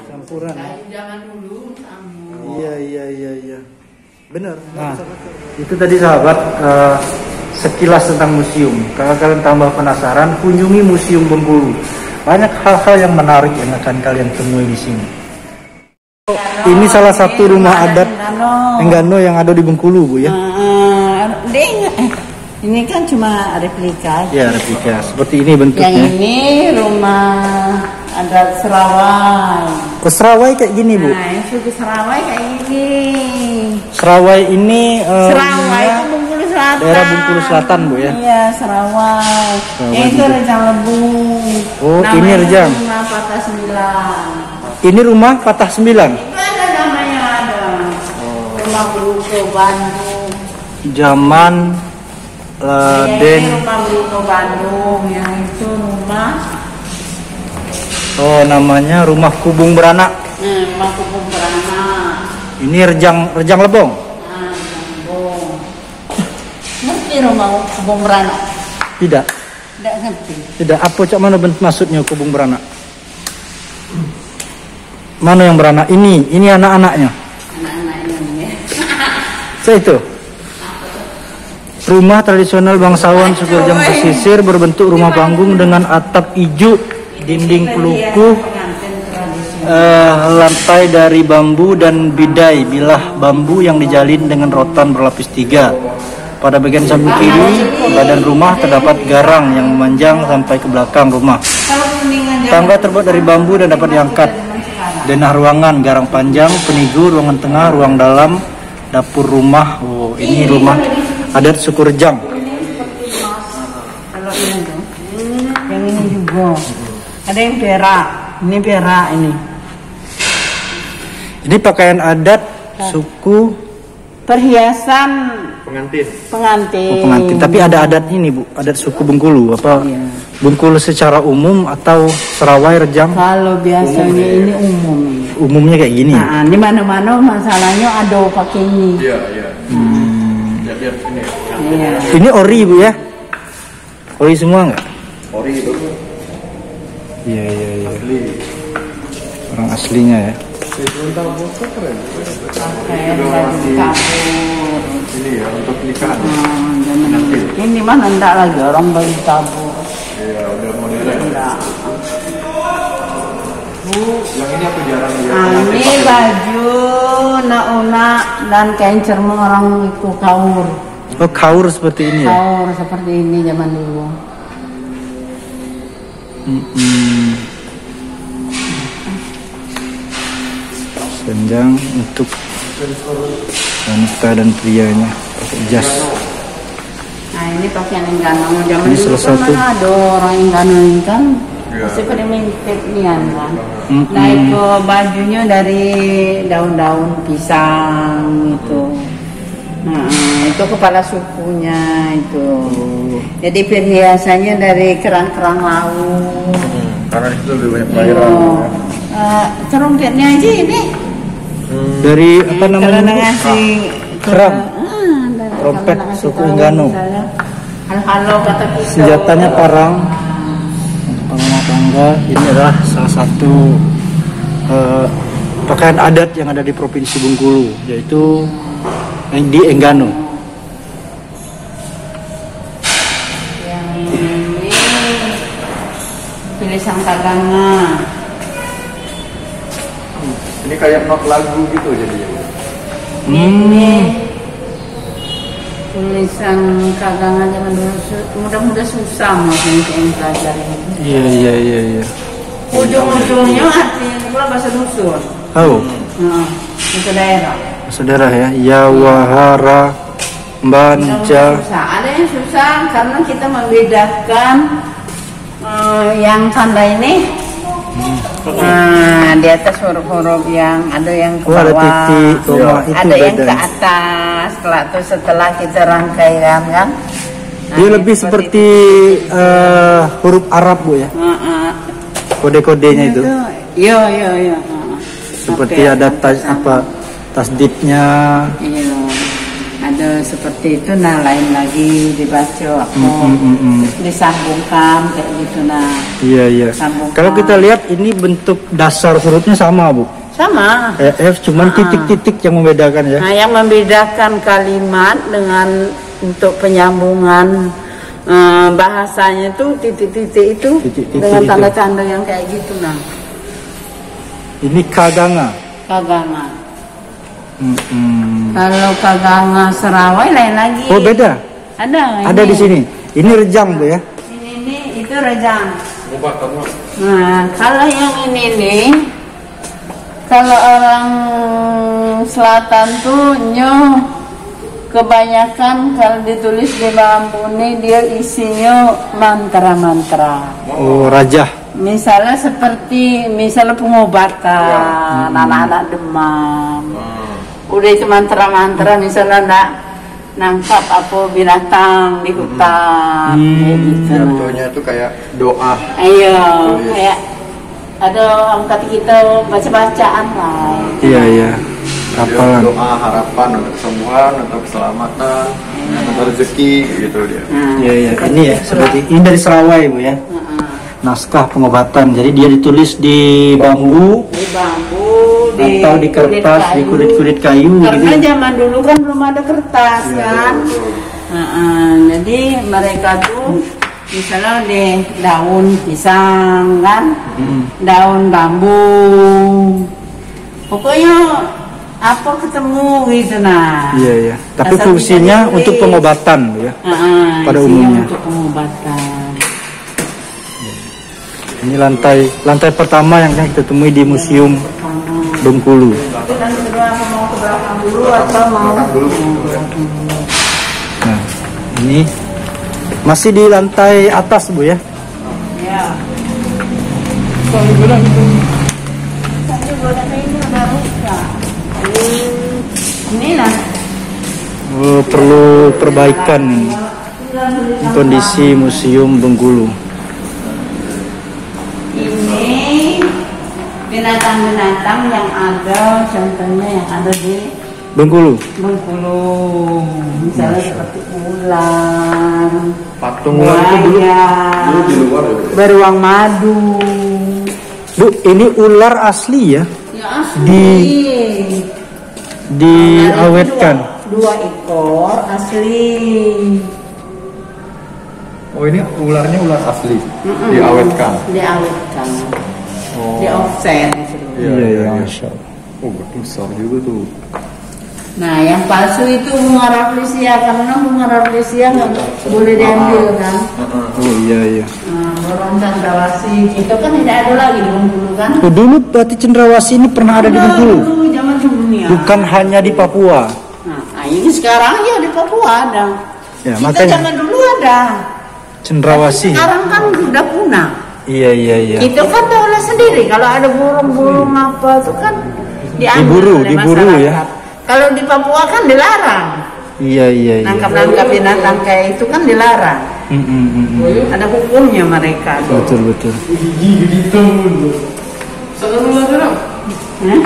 Campuran. Jangan dulu kamu. Iya. Benar. Nah, itu tadi sahabat sekilas tentang museum. Kalau kalian tambah penasaran, kunjungi Museum Bengkulu. Banyak hal-hal yang menarik yang akan kalian temui di sini. Ini salah satu rumah adat Enggano yang ada di Bengkulu, Bu ya. Ini kan cuma replika. Ya, replika. Seperti ini bentuknya. Yang ini rumah adat Serawai. Serawai kayak gini, Bu. Nah, yang suku Serawai kayak gini. Serawai ini Serawai itu Bengkulu Selatan. Daerah Bengkulu Selatan, Bu ya. Iya, Serawai. Itu Rejang Lebung. Oh, ini Rejang. Rumah Patah 9. Ini rumah Patah 9. Itu ada namanya ada. Rumah Bruto Bandung. Zaman Ini rumah Bruto Bandung. Yang itu rumah. Oh, namanya Rumah Kubung Beranak. Rumah Kubung Beranak. Ini Rejang Lebong. Nah, Lebong. Ngerti rumah Kubung Beranak? Tidak. Tidak ngerti. Tidak. Apa cak mana maksudnya Kubung Beranak? Mana yang beranak? Ini anak-anaknya. Anak-anaknya ini. Saya itu. Rumah tradisional bangsawan suku Rejang pesisir berbentuk rumah panggung dengan atap ijuk, dinding pelukuh, lantai dari bambu dan bidai bilah bambu yang dijalin dengan rotan berlapis 3. Pada bagian samping kiri badan rumah terdapat garang yang memanjang sampai ke belakang rumah. Tangga terbuat dari bambu dan dapat diangkat. Denah ruangan, garang panjang, penigu, ruangan tengah, ruang dalam, dapur rumah. Oh, ini rumah adat suku Rejang. Kalau ini tuh, yang ini juga. Ada yang perak. Ini perak ini. Ini pakaian adat suku Perhiasan Pengantin. Oh, pengantin. Tapi ada adat ini, Bu, adat suku Bengkulu. Apa? Iya. Bengkulu secara umum atau Serawai Rejang? Kalau biasanya ini umum. Umumnya kayak gini. Nah, di mana-mana masalahnya ada pakai ini. Iya. Lihat ini. Iya. Ini ori, Bu ya? Ori semua nggak? Ori itu Iya. asli. Orang aslinya ya. Pakaian baju kabur. Ini ya untuk nikahan. Ini mana enggak lagi orang baju kabur. Iya, udah modern. Enggak. Yang ini aku jarang lihat. Ini baju nak-unak dan kain cermin orang itu kaur. Oh, kaur seperti ini ya? Kaur seperti ini zaman dulu. Senjang untuk wanita dan prianya pakai jas. Nah ini pakaian Enggano. Zaman Ini dulu salah kan satu. mana ada orang Enggano ini kan. Iya. Masih pada mintip nian kan. Nah itu bajunya dari daun-daun pisang itu. Nah itu kepala sukunya itu. Jadi perhiasannya dari kerang-kerang laut. Karena itu lebih banyak pelayaran. Terompetnya aja ini. Dari apa namanya? Karena ngasih Kerang. Trompet suku Enggano. Halo kata kita. Senjatanya parang. Untuk rumah tangga. Ini adalah salah satu pakaian adat yang ada di Provinsi Bengkulu, yaitu di Enggano. Yang ini tulisan kaganga. Ini kayak not lagu gitu jadinya. Ini tulisan kaganga zaman dulu. Mudah-mudah susah mungkin yang pelajari. Iya. Ujung-ujungnya artinya bahasa dusun. Oh, Itu daerah. saudara ya, Yawahara, Banja. Ada yang susah karena kita membedakan yang tanda ini. Di atas huruf-huruf yang ada yang ke Oh, ada bawah, titik, koma, itu ada yang beda. ke atas. Setelah kita rangkaian kan. Dia lebih seperti huruf Arab, Bu ya. Kode-kodenya itu. Iya. Seperti ada tasdidnya. Iya. ada seperti itu, nah lain lagi dibaca aku terus disambungkan kayak gitu nah. Iya iya. Sambungkan. Kalau kita lihat ini bentuk dasar hurufnya sama Bu. Sama. F cuman titik-titik yang membedakan ya. Nah yang membedakan kalimat dengan untuk penyambungan bahasanya itu titik-titik itu Titik-titik dengan itu. tanda-tanda yang kayak gitu nah. Ini kaganga. Kaganga. Mm-mm. Kalau kaganga Serawai lain lagi. Oh beda. Ada. Ada di sini. Ini rejang Bu ya. Ini itu rejang. Obat kamu. Nah, kalau yang ini nih, kalau orang selatan tuh nyoh, kebanyakan kalau ditulis di bambu nih dia isinya mantra-mantra. Oh rajah. Misalnya seperti pengobatan anak-anak demam. Udah itu mantra-mantra misalnya nak nangkap apa binatang di hutan kayak gitu. Contohnya itu kayak doa. Ayo, kayak ada angkat kita baca-bacaan lah. Iya iya. Apalan. Doa harapan untuk kesembuhan, untuk keselamatan, untuk rezeki gitu dia. Iya iya. Ini ya seperti ini dari Serawai Bu ya. Naskah pengobatan. Jadi dia ditulis di bambu Di bambu, atau di kertas, di kulit-kulit kayu Karena gitu. zaman dulu kan belum ada kertas kan. Jadi mereka tuh misalnya di daun pisang kan, daun bambu. Pokoknya apa ketemu gitu nah. Iya iya. Tapi Asal fungsinya bisa ditulis. untuk pengobatan Bu ya. Pada Isinya umumnya. untuk pengobatan. Ini lantai pertama yang kita temui di Museum Bengkulu. Tapi nanti kedua aku mau ke belakang dulu atau mau Nah, ini masih di lantai atas Bu ya. ya. Tapi bulan ini udah rusak. Ini lah. Oh, perlu perbaikan ini. Kondisi Museum Bengkulu. Ini binatang-binatang yang ada, contohnya yang ada di Bengkulu. Bengkulu, misalnya seperti ular, Patung ular itu dulu buaya, di luar ya. beruang madu. Bu, ini ular asli ya? Ya asli. Diawetkan. Dua ekor asli. Oh ini ularnya ular asli, diawetkan. Diawetkan. Oh. Di offset. Iya, Masya Allah. Oh besar juga tuh. Nah, yang palsu itu bunga rafflesia karena bunga rafflesia nggak boleh diambil kan. Oh iya iya. Nah, burung cendrawasih itu kan tidak ada lagi di Bengkulu kan. Oh, dulu berarti cendrawasih ini pernah ada di Bengkulu? Dulu zaman dunia. Bukan hanya di Papua. Nah, ini sekarang ya di Papua ada. Ya, Kita makanya zaman dulu ada. cendrawasih. Sekarang kan sudah punah. Iya iya iya. Itu kan diolah sendiri. Kalau ada burung-burung apa itu kan diambil oleh diburu ya. masyarakat. Kalau di Papua kan dilarang. Iya iya iya. Nangkap-nangkap binatang kayak itu kan dilarang. Ada hukumnya mereka. Betul betul. Hah?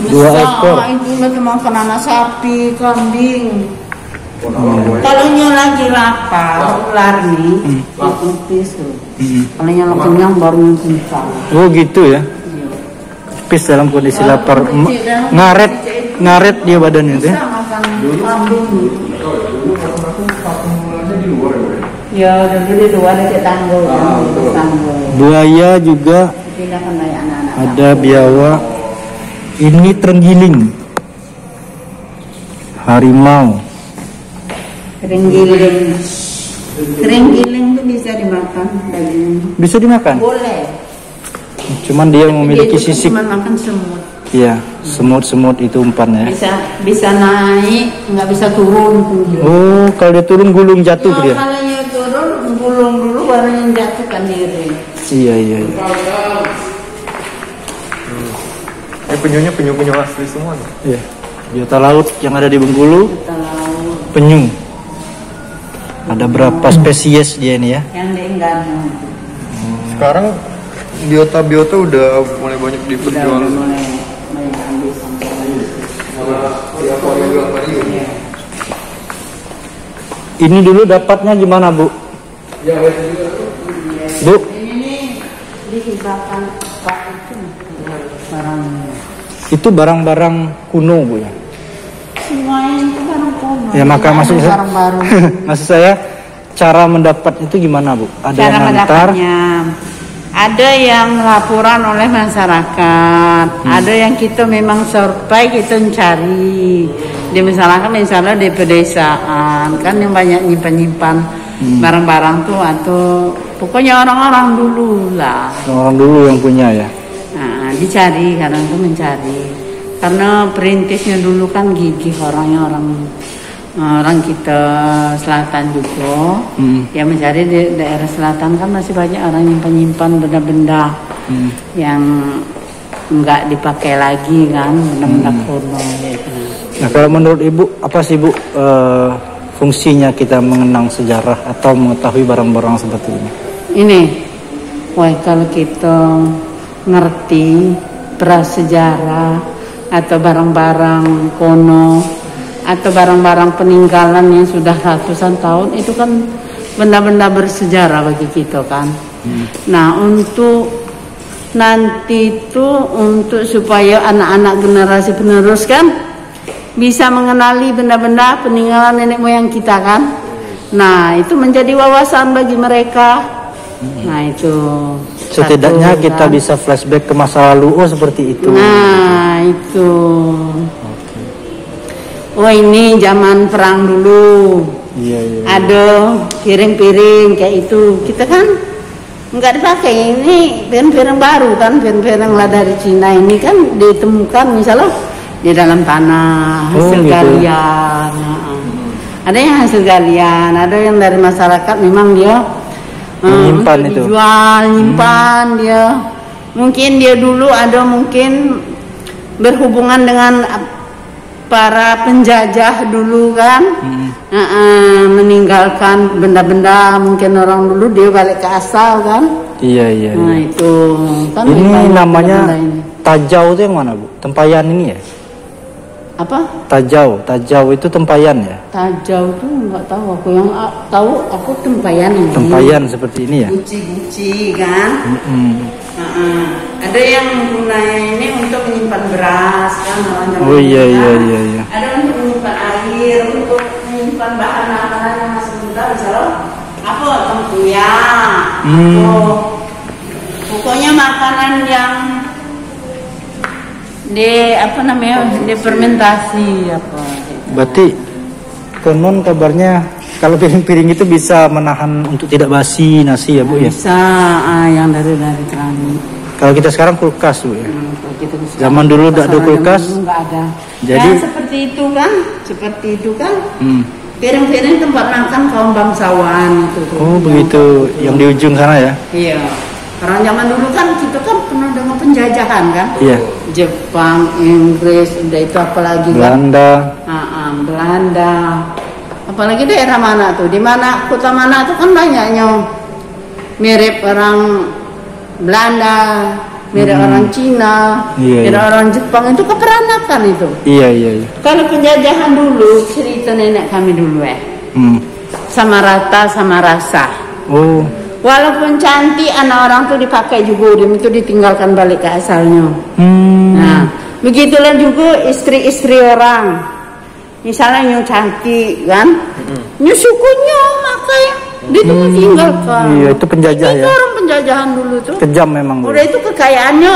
Dua Besar, ekor. itu lagi makan anak sapi, kambing. Kalau lagi lapar, ular nih, pipis tuh. Kalau yang kenyang baru kencang. Oh gitu ya. Pipis dalam kondisi lapar. Ngaret dia badannya itu ya. Bisa makan kambing. Patung ularnya di luar Ya, ya. dulu di luar di tanggul. Tanggul. Buaya juga Pindahkan dari anak-anak. ada, biawak. Ini terenggiling. Harimau. Terenggiling. Terenggiling tuh bisa dimakan daging. Bisa dimakan. Boleh. Cuman dia memiliki Dia itu sisik. cuma makan semut. Iya, semut-semut itu umpannya. Bisa naik, nggak bisa turun tinggi. Oh, kalau dia turun gulung jatuh dia. Kalau yang turun gulung dulu baru yang jatuhkan diri. Iya iya iya. Ini penyu asli semua nih. Iya. Biota laut yang ada di Bengkulu, Kita laut penyu. Ada berapa spesies dia ini ya? yang diengganu. Sekarang biota udah mulai banyak Udah diperjualkan. mulai habis. Di akuarium. Iya. Ini dulu dapatnya gimana, Bu? Bu? Ini dihibahkan Pak itu barang. Itu barang-barang kuno, Bu ya? Semuanya itu barang kuno. Ya, maka maksud saya, barang baru. maksud saya cara mendapat itu gimana, Bu? Ada Cara yang ngantar? mendapatnya, ada yang laporan oleh masyarakat, ada yang kita memang survei, kita mencari di masyarakat, misalnya di pedesaan kan yang banyak nyimpan barang-barang tuh, atau pokoknya orang-orang dulu lah. Orang dulu yang punya ya? Nah, dicari, kadang tuh mencari, karena perintisnya dulu kan gigih orangnya, orang kita selatan juga, ya mencari di daerah selatan kan masih banyak orang yang penyimpan benda-benda yang enggak dipakai lagi kan, benda-benda kuno gitu. Nah, kalau menurut Ibu apa sih, Bu, fungsinya kita mengenang sejarah atau mengetahui barang-barang seperti ini? Ini, wah kalau kita ngerti prasejarah atau barang-barang kuno atau barang-barang peninggalan yang sudah ratusan tahun, itu kan benda-benda bersejarah bagi kita kan. Nah, untuk nanti itu, untuk supaya anak-anak generasi penerus kan bisa mengenali benda-benda peninggalan nenek moyang kita kan. Nah, itu menjadi wawasan bagi mereka. Nah, itu setidaknya satu, kita kan? bisa flashback ke masa lalu, oh seperti itu. Nah, itu. Oh, ini zaman perang dulu. Iya, iya. Ada piring-piring kayak itu. Kita kan nggak dipakai, ini piring-piring baru kan, piring-piring lah dari Cina ini kan ditemukan misalnya di dalam tanah, hasil galian. Ada yang hasil galian, ada yang dari masyarakat memang dia menyimpan itu. Dijual, nyimpan dia. Mungkin dia dulu ada mungkin berhubungan dengan para penjajah dulu kan, meninggalkan benda-benda, mungkin orang dulu dia balik ke asal kan. Iya, iya. Nah, iya. itu kan Ini namanya ini. Tajau itu yang mana, Bu? Tempayan ini ya? Apa? Tajau itu tempayan ya? Tajau tuh nggak tahu, aku yang tahu aku tempayan ini. Tempayan seperti ini ya? Guci-guci kan. Ada yang gunanya ini untuk menyimpan beras kan. Oh iya, iya, iya, iya. Ada untuk menyimpan air, untuk menyimpan bahan makanan yang masih muda, misalnya apa, tempoyak, pokoknya makanan yang di fermentasi apa. Berarti konon kabarnya kalau piring-piring itu bisa menahan untuk tidak basi nasi ya, Bu ya? Bisa, yang dari keramik. Kalau kita sekarang kulkas, Bu ya? Gitu, zaman dulu tidak ada kulkas. Nggak ada. Jadi seperti itu kan. Piring-piring tempat makan kaum bangsawan itu. Oh begitu, yang di ujung sana ya? Iya. Orang zaman dulu kan kita kan pernah dengan penjajahan kan? Iya. Jepang, Inggris, udah itu apalagi Belanda. Kan? Belanda. Apalagi daerah mana tuh? Di mana kota mana tuh kan banyaknya mirip orang Belanda, mirip orang Cina, mirip orang Jepang, itu keperanakan itu. Iya, iya, iya. Kalau penjajahan dulu, cerita nenek kami dulu sama rata sama rasa. Oh. Walaupun cantik, anak orang tuh dipakai juga, itu ditinggalkan balik ke asalnya. Nah, begitulah juga istri-istri orang. Misalnya nyu cantik kan, nyu sukunya makai, dia tuh ditinggalkan. Iya, itu penjajah ya. Itu orang penjajahan dulu tuh. Kejam memang. Udah itu kekayaannya,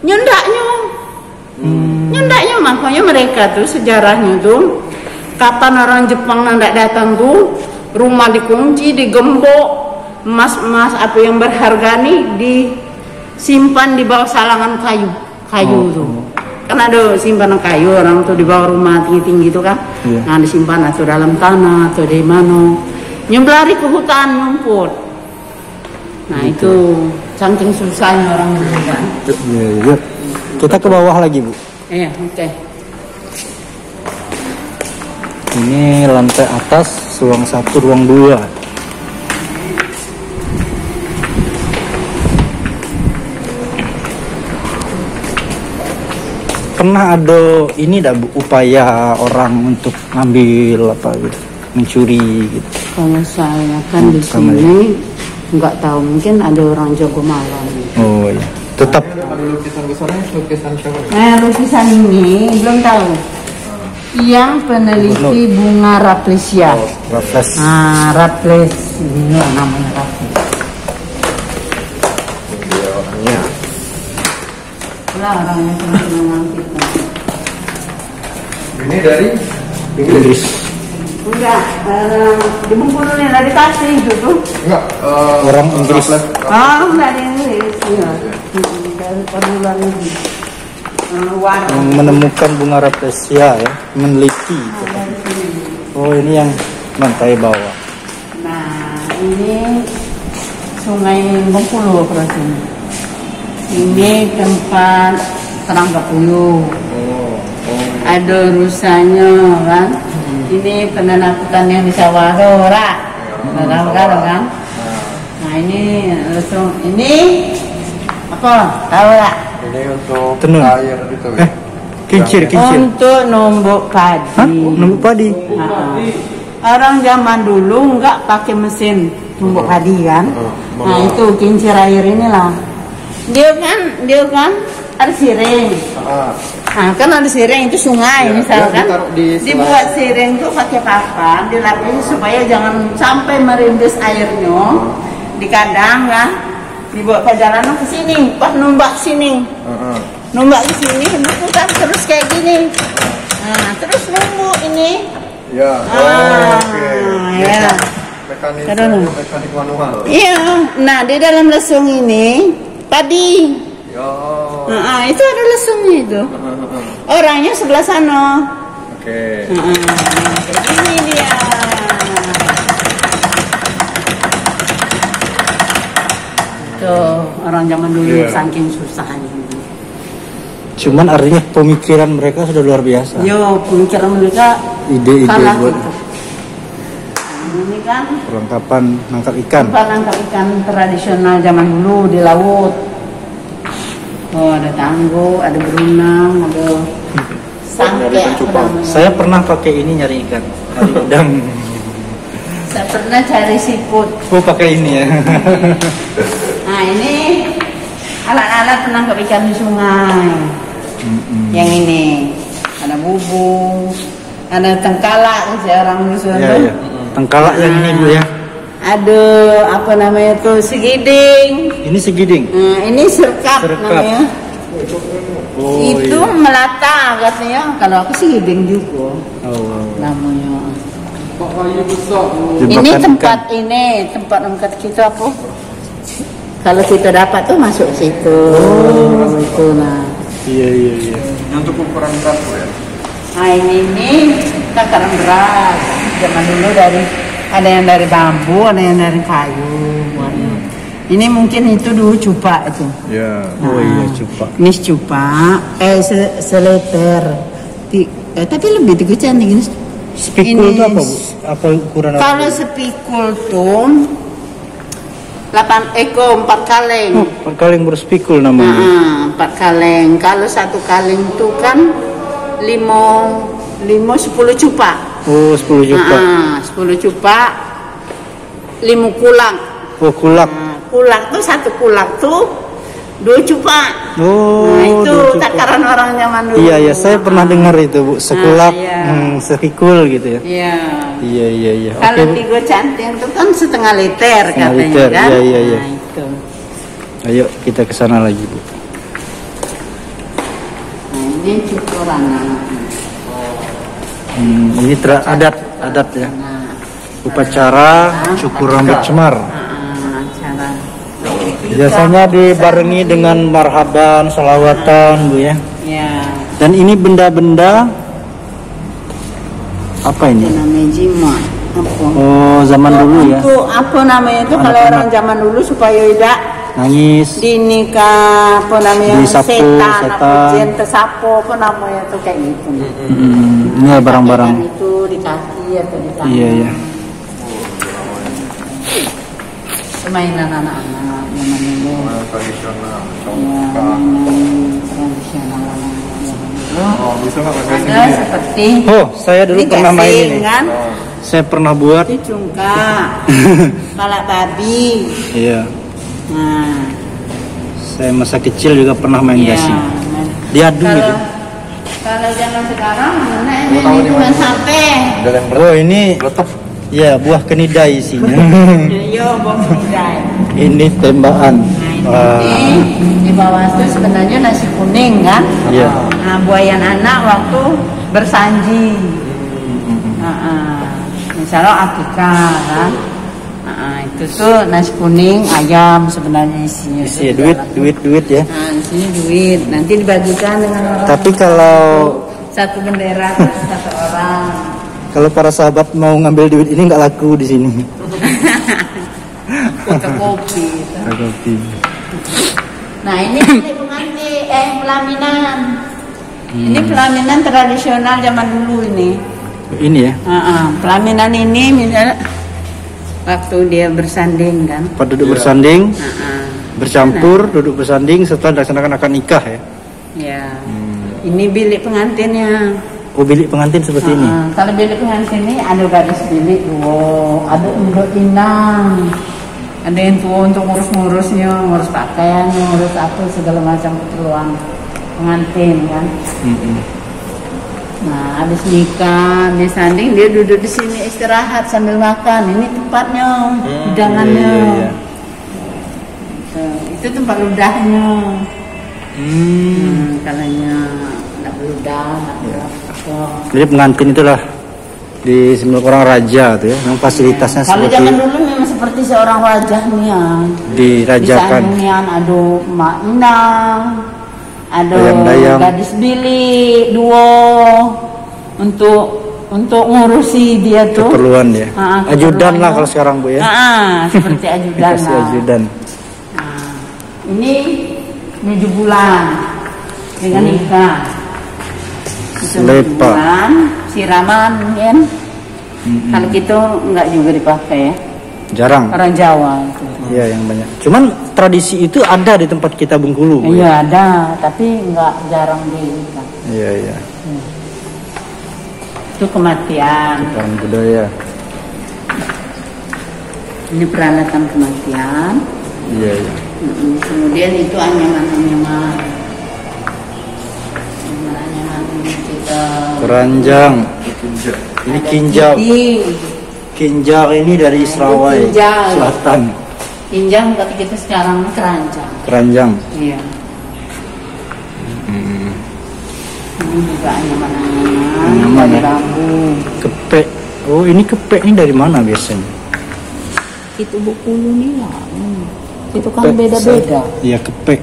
nyendaknya, nyendaknya makanya mereka tuh sejarahnya tuh. Kapan orang Jepang nggak datang tuh, rumah dikunci, digembok. Emas-emas apa yang berharga nih disimpan di bawah salangan kayu tuh. Kan ada simpanan kayu orang tuh di bawah rumah tinggi-tinggi itu kan. Nah disimpan atau dalam tanah atau di mana. Nyemplari ke hutan nyumput. Nah itu saking susahnya orang dulu kan. Iya. Kita ke bawah lagi, Bu. Iya, oke. Ini lantai atas, ruang 1, ruang 2. Pernah ada ini Bu, upaya orang untuk ngambil apa gitu? mencuri gitu. Kalau saya kan di Sama sini nggak tahu, mungkin ada orang jago malam. Oh iya. Tetap Ada lukisan besarnya, lukisan siapa? Nah, lukisan ini belum tahu. Yang peneliti bunga Rafflesia. Raffles. Nah, Raffles ini namanya Raffles. Dia orangnya. Lah orangnya teman-teman kita. Ini dari Inggris. Enggak, di Bengkulu nih dari Tasik itu tuh. enggak Orang Inggris. Oh, enggak ada Inggris. Iya. Dari perbulan ini. Luar. Yang menemukan bunga Rafflesia ya, meneliti. Oh ini yang lantai bawah. Nah, ini Sungai Bengkulu perasaan. Ini tempat kerangka puyuh. Ada rusanya kan. Ini penanakutan yang di Sawaro, tahu kan? Nah ini langsung ini apa? Tahu lah? ini untuk Tenun. air itu. Kincir. Untuk numbuk padi. Hah? Numbuk padi. Nah, orang zaman dulu nggak pakai mesin numbuk padi kan? Nah itu kincir air inilah. Dia kan ada siring. Nah, kan ada siring itu sungai Ya, misalkan. dia ditaruh di sela. Dibuat siring tuh pakai papan, dilapisi supaya jangan sampai merindis airnya. Di kandang kan. Dibawa perjalanan ke sini, pas numbak sini. Numbak di sini, putar terus kayak gini. Nah, terus numbuk ini. Ya. Oke. Ya. Mekanik manual. Iya. Nah, di dalam lesung ini padi. Ya. Nah, itu ada lesungnya itu. Orangnya sebelah sana. Oke. Ini dia. Tuh, orang zaman dulu Iya. saking susahnya. Cuman artinya pemikiran mereka sudah luar biasa. Yo, pemikiran mereka Ide-ide kalah buat gitu. Ini kan perlengkapan nangkap ikan. tempat nangkap ikan tradisional zaman dulu di laut. Oh, ada tanggo, ada berenang, ada sangke. ikan cupang. Saya pernah pakai ini nyari ikan. Nyari udang. Saya pernah cari siput. Oh pakai ini ya. Nah, ini alat-alat penangkap ikan di sungai. Yang ini ada bubung, ada tengkalak orang Nusa Ya, ya. Tengkalak yang ini Bu ya. Ada apa namanya tuh segiding. Ini segiding. Nah, ini serkap Serkap. namanya. Oh, Itu iya. melata katanya. Kalau aku segiding juga Oh. namanya. Kok kayu besar? Ini Jebakan tempat ini tempat angkat kita apa? Kalau kita dapat tuh masuk situ. Itu nah. Iya iya iya. Yang untuk ukuran berat Bu ya. Nah ini takaran beras. Zaman dulu ada yang dari bambu, ada yang dari kayu. Ini mungkin itu dulu cupa itu. Ya. Oh iya cupa. Ini cupa, seleter. Tapi lebih tiga nih. Spikul Ini itu apa Bu? Apa ukuran apa? Kalau sepikul tuh 8 4 kaleng. Oh, kaleng berspikul namanya. 4 kaleng. Kalau 1 kaleng itu kan 10 cupa. Oh 10 juta. 10 cupa 5 kulak. Oh kulak. Nah, kulak tuh 1 kulak tuh 2 cupa. Oh. Nah, itu 2 juta. takaran orang zaman dulu. Iya iya saya pernah dengar itu Bu. Sekulak, iya. sepikul gitu ya. Iya. Iya iya iya. Kalau Bu. 3 canting itu kan setengah liter Setengah katanya liter, kan. iya, iya, iya. Nah, itu. Ayo kita ke sana lagi Bu. Nah, ini cukuran. Ini adat ya. Nah, Upacara cukur rambut cemar. acara. Biasanya dibarengi dengan marhaban, salawatan Bu ya. Ya, Dan ini benda-benda apa itu ini? namanya jimat. Apa? Oh zaman dulu ya. Itu apa namanya itu kalau Anak-anak. orang zaman dulu supaya tidak Nangis. dinikah apa namanya Disapu, setan, apa setan. jin tersapu apa namanya itu kayak gitu. Ini ya barang-barang. Pakaian itu di kaki atau di tangan. Iya iya. Permainan anak-anak zaman dulu. Tradisional. Ya, Congkak. mainan tradisional anak-anak zaman dulu. Oh bisa nggak pakai Ada segini? seperti Oh saya dulu ini pernah main gasing, ini. kan? Saya pernah buat. Itu cungkak, kepala babi. Iya. Nah, Saya masa kecil juga pernah main iya. gasing. Diadu gitu. Kalau zaman sekarang, mana Gua tahu ini nih, cuma Mas. sampai. Ada yang Oh ini, berletup. ya buah kenidai isinya. Yo, bom kedai. Ini tembakan. Nah, ini di bawah itu sebenarnya nasi kuning kan? Iya. Nah, buayan anak waktu bersanji. Misalnya akikah kan? Itu tuh nasi kuning ayam sebenarnya isinya. Isi duit ya. Nah, di sini duit. Nanti dibagikan dengan orang. Tapi kalau satu bendera satu orang. kalau para sahabat mau ngambil duit ini nggak laku di sini. Fotokopi. Kopi. Nah ini pengantin, pelaminan. Ini pelaminan tradisional zaman dulu ini. Ini ya. Pelaminan ini misalnya waktu dia bersanding kan. Pada duduk bersanding, bercampur, duduk bersanding setelah dilaksanakan akad nikah ya. Ya. Ini bilik pengantinnya. Oh bilik pengantin seperti ini. Kalau bilik pengantin ini ada gadis bilik dua, ada induk inang. Ada yang tua untuk ngurus-ngurusnya, ngurus pakaiannya, ngurus apa segala macam keperluan pengantin kan. Nah, habis nikah, dia sanding, dia duduk di sini istirahat sambil makan. Ini tempatnya, hidangannya. Iya. Itu tempat ludahnya. Kalanya nak ludah, nak apa. Jadi pengantin itulah di sebelah orang raja tuh ya, yang fasilitasnya Kalau seperti zaman dulu memang seperti seorang wajah nih ya. dirajakan. Di sampingan ada mak inang, ada Dayang-dayang. gadis bilik dua untuk ngurusi dia tuh. Keperluan ya. Ajudan lah kalau sekarang Bu ya. Seperti ajudan Dikasih lah. ajudan. Nah, ini 7 bulan dengan nikah. Itu 7 Lepa. bulan, siraman kan. Kalau gitu enggak juga dipakai ya. Jarang. Orang Jawa itu. Iya yang banyak. Cuman tradisi itu ada di tempat kita Bengkulu. Bu, ya? Iya ada, tapi enggak jarang diikat. Iya. Itu kematian. Sekarang budaya. Ini peralatan kematian. Iya. Kemudian itu anyaman-anyaman. Anyaman kita. Keranjang. Ini kinjal. Kinjal ini dari Serawai Kinjal. Selatan. Kinjal kata kita sekarang keranjang. Keranjang. Iya. Ini juga anyaman-anyaman. Anyaman, Dari ya. bambu. Kepek. Oh ini kepek ini dari mana biasanya? Itu Bengkulu nih lah. Itu kan beda-beda. Iya kepek.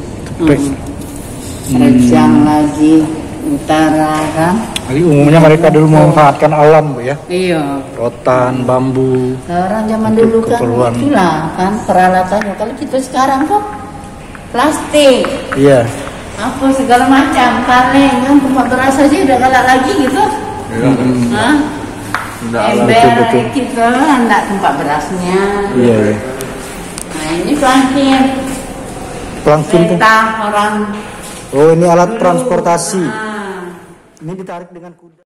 Keranjang lagi utara kan. Jadi umumnya mereka dulu memanfaatkan alam Bu ya. Iya. Rotan, bambu. Sekarang zaman Untuk dulu kan keperluan. itulah kan peralatannya. Kalau kita sekarang kok plastik, Iya. apa segala macam, kaleng kan tempat beras aja udah galak lagi gitu. Hah? Ember betul. kita enggak tempat berasnya. Iya. Nah ini pelangkin, Pelangkin tuh. kereta orang. Oh ini alat transportasi. Nah. Ini ditarik dengan kuda.